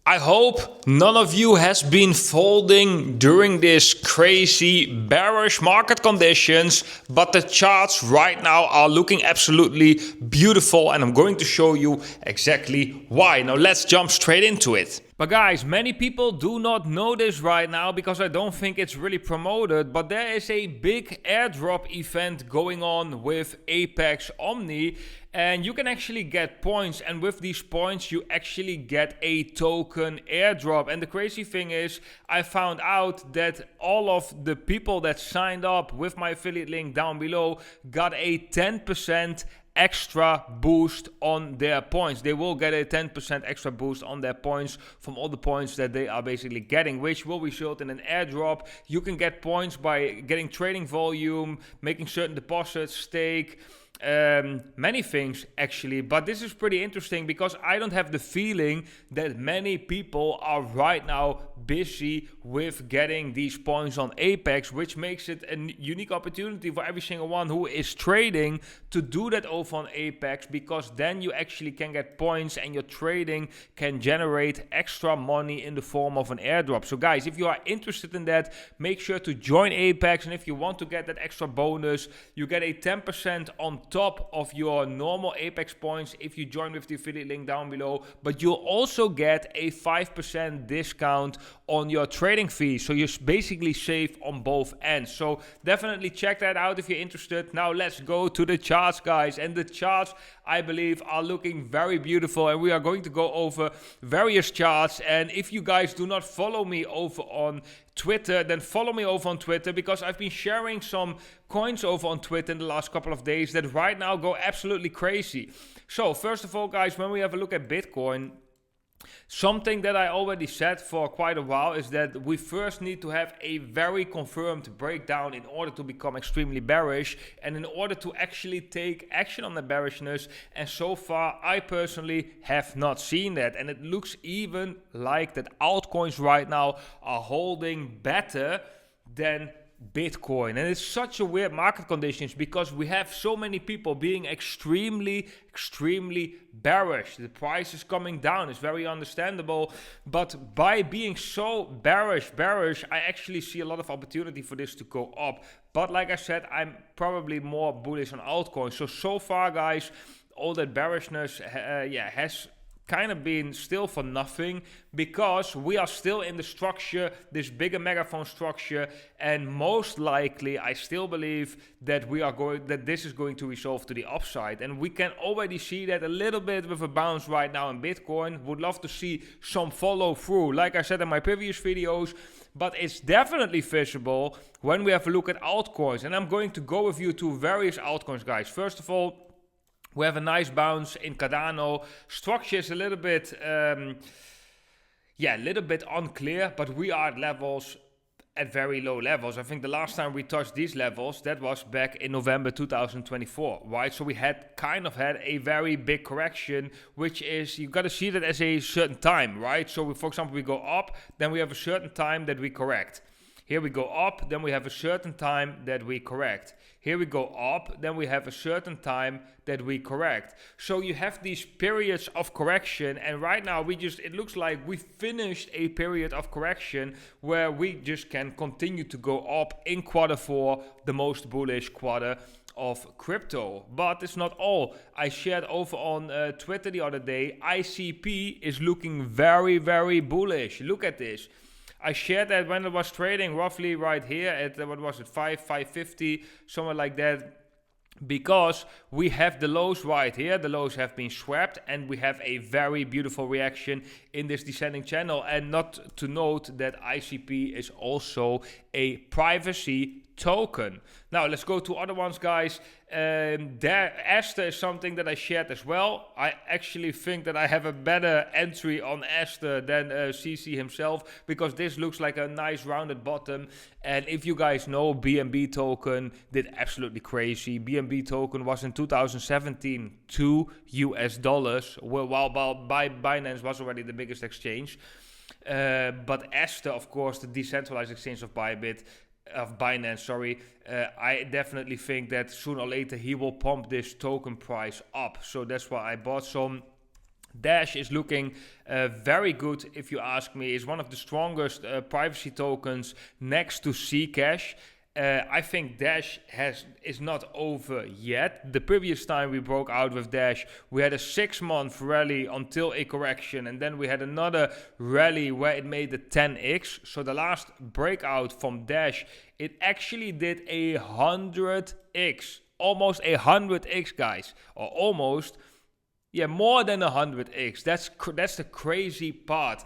I hope none of you has been folding during this crazy bearish market conditions, but the charts right now are looking absolutely beautiful, and I'm going to show you exactly why. Now let's jump straight into it. But guys, many people do not know this right now because I don't think it's really promoted, but there is a big airdrop event going on with Apex Omni, and you can actually get points, and with these points you actually get a token airdrop. And the crazy thing is, I found out that all of the people that signed up with my affiliate link down below got a 10% extra boost on their points. They will get a 10% extra boost on their points from all the points that they are basically getting, which will result in an airdrop. You can get points by getting trading volume, making certain deposits, stake, many things actually. But this is pretty interesting because I don't have the feeling that many people are right now busy with getting these points on Apex, which makes it a unique opportunity for every single one who is trading to do that over on Apex, because then you actually can get points and your trading can generate extra money in the form of an airdrop. So guys, if you are interested in that, make sure to join Apex, and if you want to get that extra bonus, you get a 10% on top of your normal Apex points if you join with the affiliate link down below, but you'll also get a 5% discount on your trading fee. So you basically save on both ends. So definitely check that out if you're interested. Now let's go to the charts, guys. And the charts, I believe, are looking very beautiful, and we are going to go over various charts. And if you guys do not follow me over on Twitter, then follow me over on Twitter, because I've been sharing some coins over on Twitter in the last couple of days that right now go absolutely crazy. So first of all, guys, when we have a look at Bitcoin, something that I already said for quite a while is that we first need to have a very confirmed breakdown in order to become extremely bearish, and in order to actually take action on the bearishness. And so far, I personally have not seen that. And it looks even like that altcoins right now are holding better than Bitcoin. And it's such a weird market conditions because we have so many people being extremely bearish. The price is coming down. It's very understandable. But by being so bearish, I actually see a lot of opportunity for this to go up. But like I said, I'm probably more bullish on altcoins. So far, guys, all that bearishness has kind of been still for nothing, because we are still in the structure, this bigger megaphone structure, and most likely I still believe that this is going to resolve to the upside. And we can already see that a little bit with a bounce right now in Bitcoin. Would love to see some follow through, like I said in my previous videos, but it's definitely visible when we have a look at altcoins. And I'm going to go with you to various altcoins, guys. First of all, we have a nice bounce in Cardano. Structure is a little bit, unclear, but we are at levels, at very low levels. I think the last time we touched these levels, that was back in November 2024, right? So we had a very big correction, which is, you got to see that as a certain time, right? So for example, we go up, then we have a certain time that we correct. Here we go up, then we have a certain time that we correct. Here we go up, then we have a certain time that we correct. So you have these periods of correction, and right now it looks like we finished a period of correction where we just can continue to go up in Q4, the most bullish quarter of crypto. But it's not all. I shared over on Twitter the other day, ICP is looking very bullish. Look at this. I shared that when it was trading roughly right here at, what was it, 550, somewhere like that, because we have the lows right here. The lows have been swept, and we have a very beautiful reaction in this descending channel. And not to note that ICP is also a privacy token. Now let's go to other ones, guys. Aster is something that I shared as well. I actually think that I have a better entry on Aster than CC himself, because this looks like a nice rounded bottom. And if you guys know, BNB token did absolutely crazy. BNB token was in 2017 $2, while Binance was already the biggest exchange. But Aster, of course, the decentralized exchange of Binance, I definitely think that sooner or later he will pump this token price up. So that's why I bought some. Dash is looking very good, if you ask me. It's one of the strongest privacy tokens next to Zcash. I think Dash is not over yet. The previous time we broke out with Dash, we had a 6-month rally until a correction, and then we had another rally where it made the 10x. So the last breakout from Dash, it actually did 100x, almost 100x, guys, or almost. Yeah, more than 100x. That's the crazy part.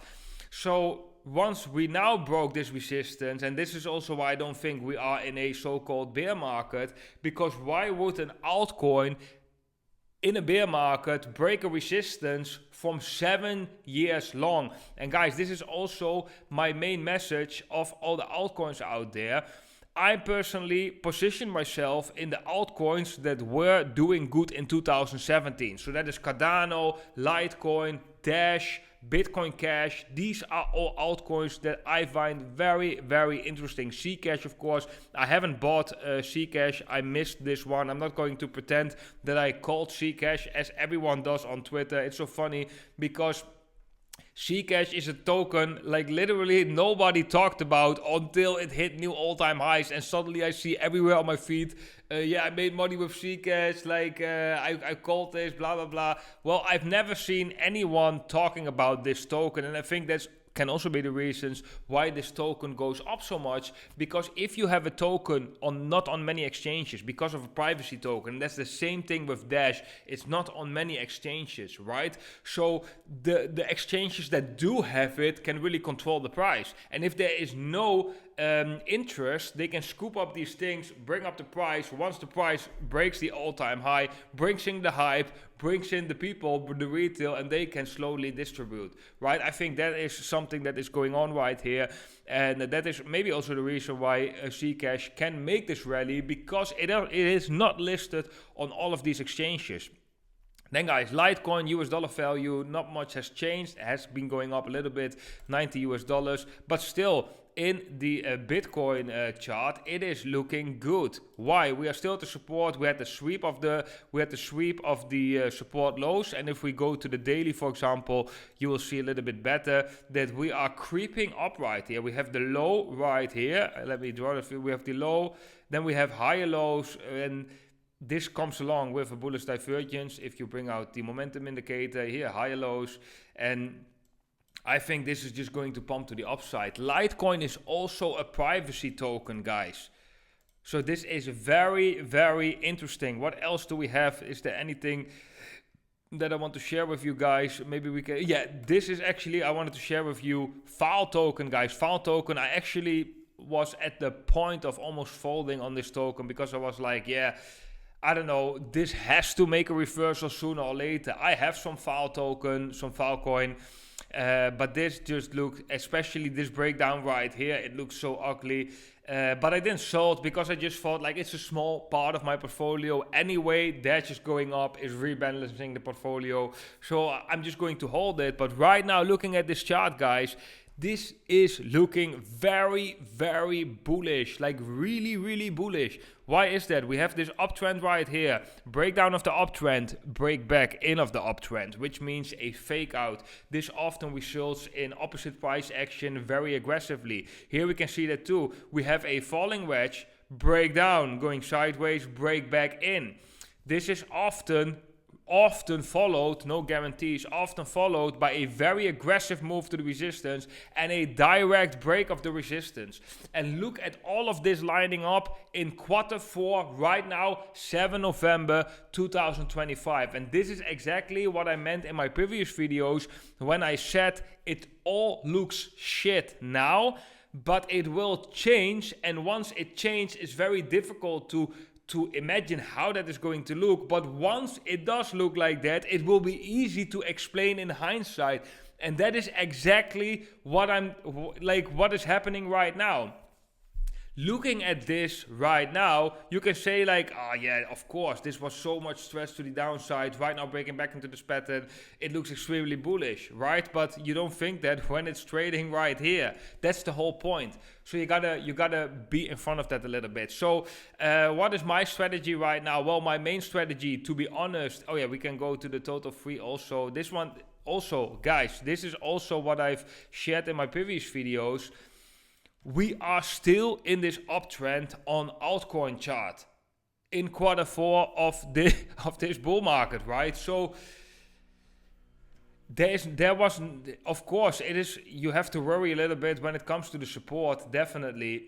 So once we now broke this resistance, and this is also why I don't think we are in a so-called bear market, because why would an altcoin in a bear market break a resistance from 7 years long? And guys, this is also my main message of all the altcoins out there. I personally position myself in the altcoins that were doing good in 2017. So that is Cardano, Litecoin, Dash, Bitcoin Cash. These are all altcoins that I find very, very interesting. Zcash, of course. I haven't bought Zcash. I missed this one. I'm not going to pretend that I called Zcash as everyone does on Twitter. It's so funny because Zcash is a token like literally nobody talked about until it hit new all-time highs, and suddenly I see everywhere on my feed, I made money with Zcash, I called this, blah blah blah. Well, I've never seen anyone talking about this token, and I think that's can also be the reasons why this token goes up so much, because if you have a token not on many exchanges because of a privacy token, that's the same thing with Dash, it's not on many exchanges, right? So the exchanges that do have it can really control the price, and if there is no interest, they can scoop up these things, bring up the price. Once the price breaks the all-time high, brings in the hype, brings in the people, the retail, and they can slowly distribute, right? I think that is something that is going on right here, and that is maybe also the reason why Zcash can make this rally, because it is not listed on all of these exchanges. Then guys, Litecoin, US dollar value, not much has changed. It has been going up a little bit, $90, but still in the Bitcoin chart, it is looking good. Why? We are still at the support. We had the sweep of the support lows, and if we go to the daily, for example, you will see a little bit better that we are creeping up right here. We have the low right here. Let me draw it. We have the low, then we have higher lows, and this comes along with a bullish divergence. If you bring out the momentum indicator here, higher lows, and I think this is just going to pump to the upside. Litecoin is also a privacy token, guys. So this is very, very interesting. What else do we have? Is there anything that I want to share with you guys? Maybe we can... Yeah, this is actually... I wanted to share with you FAL token, guys. FAL token, I actually was at the point of almost folding on this token because I was like, yeah, I don't know, this has to make a reversal sooner or later. I have some FAL token, some FAL coin. But this just looks, especially this breakdown right here, it looks so ugly. But I didn't sell it because I just thought like it's a small part of my portfolio. Anyway, that's just going up, is rebalancing the portfolio. So I'm just going to hold it. But right now, looking at this chart, guys, this is looking very, very bullish, like really, really bullish. Why is that? We have this uptrend right here, breakdown of the uptrend, break back in of the uptrend, which means a fake out. This often results in opposite price action very aggressively. Here we can see that too. We have a falling wedge, breakdown, going sideways, break back in. This is often followed, no guarantees, often followed by a very aggressive move to the resistance and a direct break of the resistance. And look at all of this lining up in Q4 right now, 7 November 2025. And this is exactly what I meant in my previous videos when I said it all looks shit now, but it will change. And once it changes, it's very difficult to imagine how that is going to look, but once it does look like that, it will be easy to explain in hindsight, and that is exactly what is happening right now. Looking at this right now, you can say like, oh yeah, of course, this was so much stress to the downside, right now breaking back into this pattern, it looks extremely bullish, right? But you don't think that when it's trading right here. That's the whole point. So you gotta be in front of that a little bit. So what is my strategy right now? Well, my main strategy, to be honest, oh yeah, we can go to the total free also. This one, also, guys, this is also what I've shared in my previous videos. We are still in this uptrend on altcoin chart in quarter 4 of this bull market, right? So there was, of course, you have to worry a little bit when it comes to the support, definitely.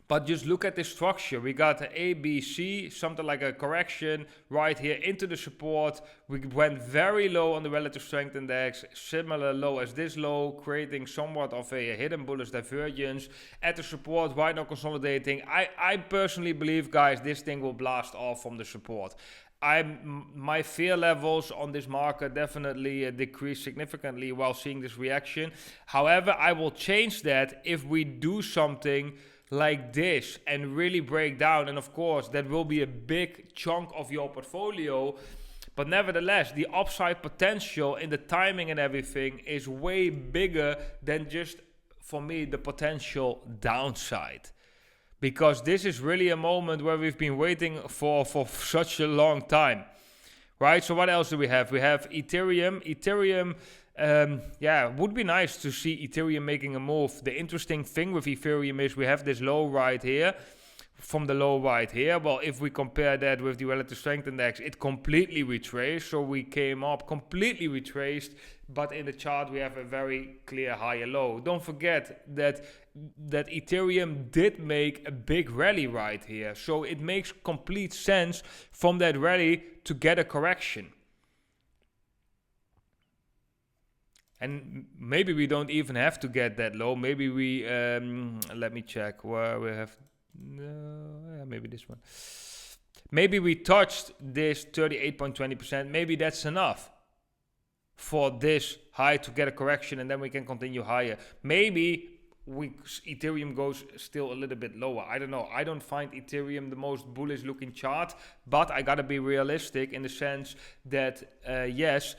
But just look at the structure. We got A, B, C, something like a correction right here into the support. We went very low on the relative strength index, similar low as this low, creating somewhat of a hidden bullish divergence. At the support, right now consolidating. I personally believe, guys, this thing will blast off from the support. My fear levels on this market definitely decrease significantly while seeing this reaction. However, I will change that if we do something like this and really break down, and of course that will be a big chunk of your portfolio, but nevertheless the upside potential in the timing and everything is way bigger than just, for me, the potential downside, because this is really a moment where we've been waiting for such a long time, right? So what else do we have? We have Ethereum. Would be nice to see Ethereum making a move. The interesting thing with Ethereum is we have this low right here. From the low right here, well, if we compare that with the relative strength index, it completely retraced. So we came up completely retraced, but in the chart we have a very clear higher low. Don't forget that Ethereum did make a big rally right here. So it makes complete sense from that rally to get a correction. And maybe we don't even have to get that low. Maybe we, let me check where we have, maybe this one. Maybe we touched this 38.20%. Maybe that's enough for this high to get a correction, and then we can continue higher. Maybe Ethereum goes still a little bit lower. I don't know. I don't find Ethereum the most bullish looking chart, but I gotta be realistic in the sense that, yes,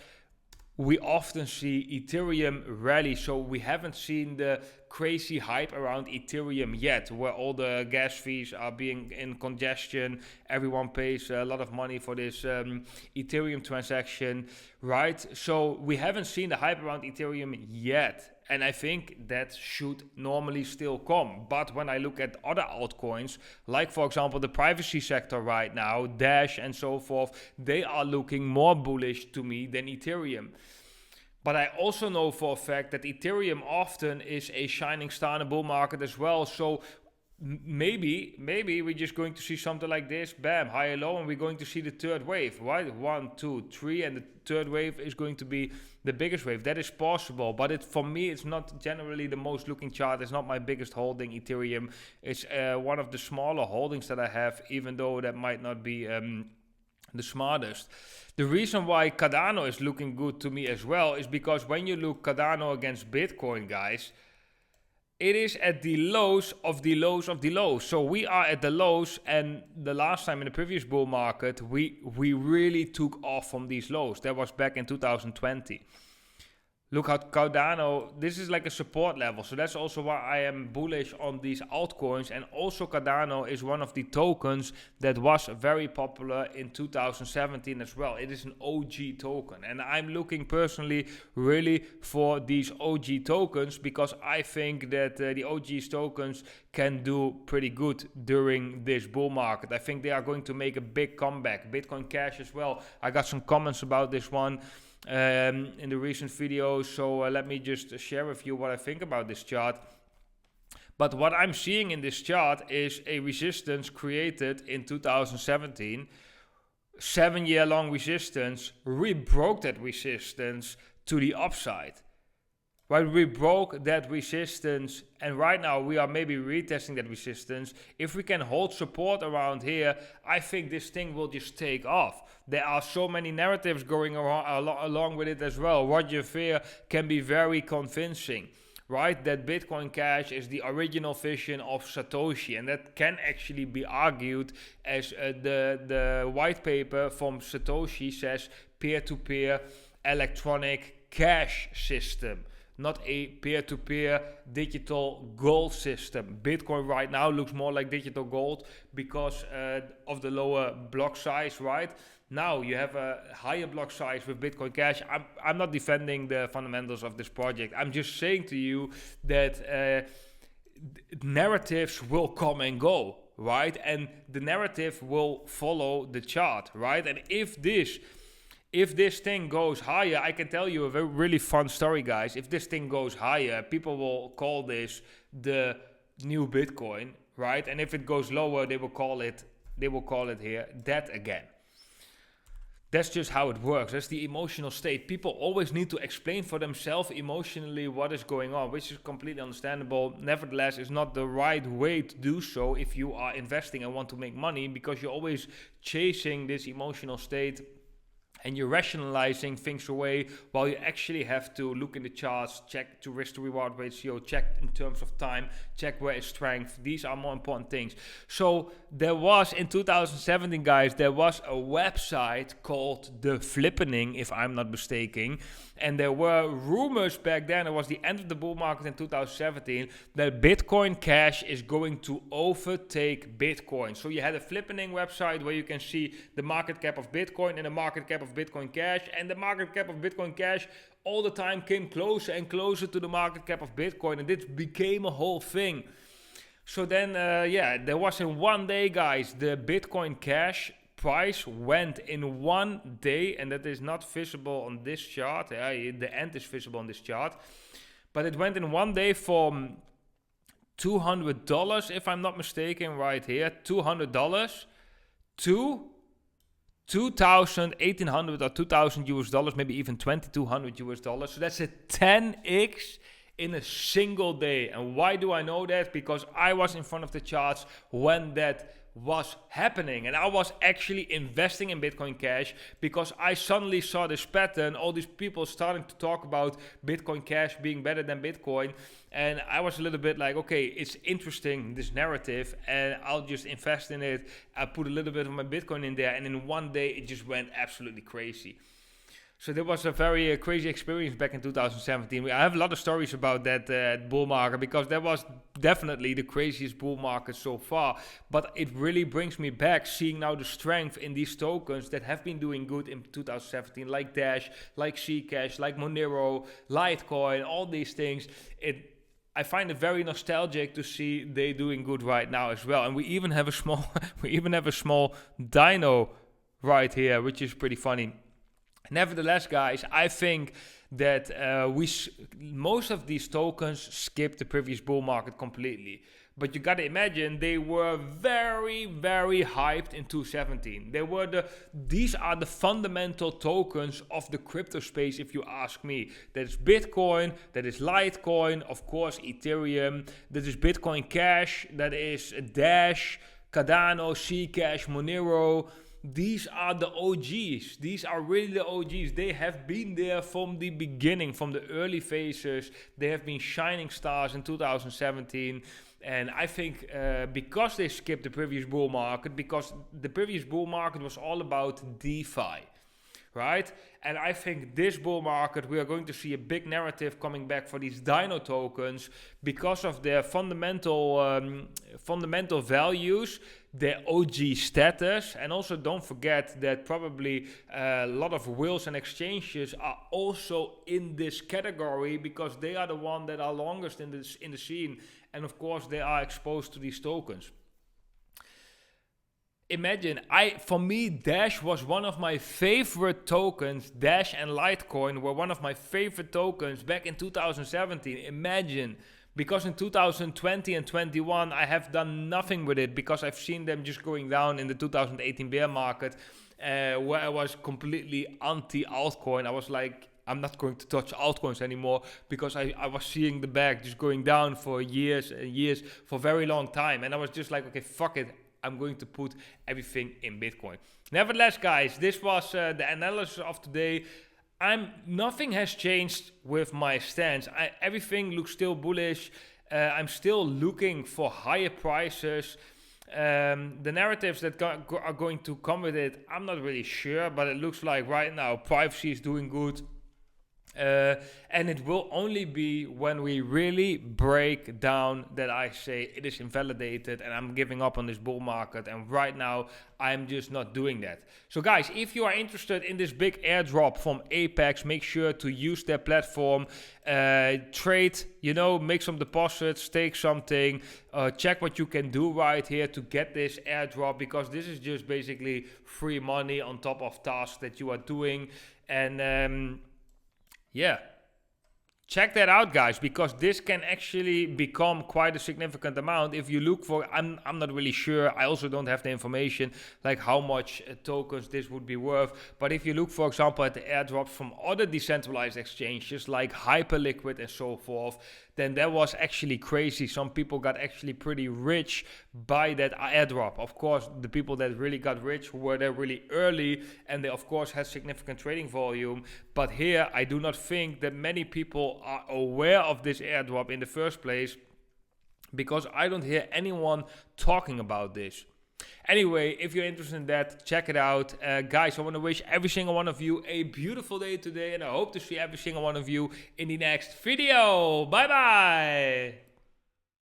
we often see Ethereum rally, so we haven't seen the crazy hype around Ethereum yet, where all the gas fees are being in congestion. Everyone pays a lot of money for this Ethereum transaction, right? So we haven't seen the hype around Ethereum yet. And I think that should normally still come. But when I look at other altcoins, like for example the privacy sector right now, Dash and so forth, they are looking more bullish to me than Ethereum. But I also know for a fact that Ethereum often is a shining star in a bull market as well. So maybe we're just going to see something like this, bam, higher low, and we're going to see the third wave, right? 1, 2, 3, and the third wave is going to be the biggest wave. That is possible, but for me, it's not generally the most looking chart. It's not my biggest holding, Ethereum. It's one of the smaller holdings that I have, even though that might not be the smartest. The reason why Cardano is looking good to me as well is because when you look Cardano against Bitcoin, guys, it is at the lows of the lows of the lows. So we are at the lows, and the last time in the previous bull market, we really took off from these lows. That was back in 2020. Look how Cardano, this is like a support level. So that's also why I am bullish on these altcoins. And also Cardano is one of the tokens that was very popular in 2017 as well. It is an OG token. And I'm looking personally really for these OG tokens, because I think that the OG tokens can do pretty good during this bull market. I think they are going to make a big comeback. Bitcoin Cash as well. I got some comments about this one in the recent videos, so let me just share with you what I think about this chart. But what I'm seeing in this chart is a resistance created in 2017, 7-year long resistance. We broke that resistance to the upside. Right, we broke that resistance, and right now we are maybe retesting that resistance. If we can hold support around here, I think this thing will just take off. There are so many narratives going along with it as well. Roger Ver can be very convincing, right? That Bitcoin Cash is the original vision of Satoshi, and that can actually be argued as the white paper from Satoshi says peer-to-peer electronic cash system, not a peer-to-peer digital gold system. Bitcoin right now looks more like digital gold because of the lower block size, right? Now you have a higher block size with Bitcoin Cash. I'm not defending the fundamentals of this project. I'm just saying to you that narratives will come and go, right? And the narrative will follow the chart, right? And if this thing goes higher, I can tell you a really fun story, guys. If this thing goes higher, people will call this the new Bitcoin, right? And if it goes lower, they will call it here dead again. That's just how it works. That's the emotional state. People always need to explain for themselves emotionally what is going on, which is completely understandable. Nevertheless, it's not the right way to do so if you are investing and want to make money, because you're always chasing this emotional state and you're rationalizing things away, while you actually have to look in the charts, check to risk to reward ratio, check in terms of time, check where is strength. These are more important things. So there was, in 2017, guys, there was a website called The Flippening, if I'm not mistaken. And there were rumors back then, it was the end of the bull market in 2017, that Bitcoin Cash is going to overtake Bitcoin. So you had a Flippening website where you can see the market cap of Bitcoin and the market cap of Bitcoin Cash, and the market cap of Bitcoin Cash all the time came closer and closer to the market cap of Bitcoin, and this became a whole thing. So then, there was in one day, guys, the Bitcoin Cash price went in one day, and that is not visible on this chart. The end is visible on this chart, but it went in one day from $200, if I'm not mistaken, right here, $200 to 2,000, 1,800 or 2,000 US dollars, maybe even 2,200 US dollars. So that's a 10x in a single day. And why do I know that? Because I was in front of the charts when that was happening, and I was actually investing in Bitcoin Cash because I suddenly saw this pattern, all these people starting to talk about Bitcoin Cash being better than Bitcoin, and I was a little bit like, okay, it's interesting, this narrative, and I'll just invest in it. I put a little bit of my Bitcoin in there, and in one day it just went absolutely crazy. So that was a very crazy experience back in 2017. I have a lot of stories about that bull market, because that was definitely the craziest bull market so far. But it really brings me back, seeing now the strength in these tokens that have been doing good in 2017, like Dash, like Zcash, like Monero, Litecoin, all these things. I find it very nostalgic to see they doing good right now as well. And we even have a small dino right here, which is pretty funny. Nevertheless, guys, I think that most of these tokens skipped the previous bull market completely. But you gotta imagine they were very, very hyped in 2017. These are the fundamental tokens of the crypto space, if you ask me. That is Bitcoin, that is Litecoin, of course Ethereum, that is Bitcoin Cash, that is Dash, Cardano, Zcash, Monero. These are the OGs. These are really the OGs. They have been there from the beginning, from the early phases. They have been shining stars in 2017. And I think because they skipped the previous bull market, because the previous bull market was all about DeFi, right? And I think this bull market, we are going to see a big narrative coming back for these Dino tokens because of their fundamental values, their OG status, and also don't forget that probably a lot of whales and exchanges are also in this category because they are the ones that are longest in the scene, and of course they are exposed to these tokens. Imagine, for me, Dash was one of my favorite tokens. Dash and Litecoin were one of my favorite tokens back in 2017. Imagine, because in 2020 and 21, I have done nothing with it because I've seen them just going down in the 2018 bear market, where I was completely anti-altcoin. I was like, I'm not going to touch altcoins anymore because I was seeing the bag just going down for years and years, for a very long time. And I was just like, okay, fuck it. I'm going to put everything in Bitcoin. Nevertheless, guys, this was the analysis of today. Nothing has changed with my stance. Everything looks still bullish. I'm still looking for higher prices. The narratives that are going to come with it, I'm not really sure, but it looks like right now privacy is doing good. And it will only be when we really break down that I say it is invalidated and I'm giving up on this bull market. And right now, I'm just not doing that. So guys, if you are interested in this big airdrop from Apex, make sure to use their platform, trade, make some deposits, stake something, check what you can do right here to get this airdrop, because this is just basically free money on top of tasks that you are doing. And yeah, check that out, guys, because this can actually become quite a significant amount. If you look for, I'm not really sure, I also don't have the information like how much tokens this would be worth, but if you look, for example, at the airdrops from other decentralized exchanges like Hyperliquid and so forth, then that was actually crazy. Some people got actually pretty rich by that airdrop. Of course, the people that really got rich were there really early, and they of course had significant trading volume. But here, I do not think that many people are aware of this airdrop in the first place, because I don't hear anyone talking about this. Anyway, if you're interested in that, check it out. Guys, I want to wish every single one of you a beautiful day today, and I hope to see every single one of you in the next video. Bye bye!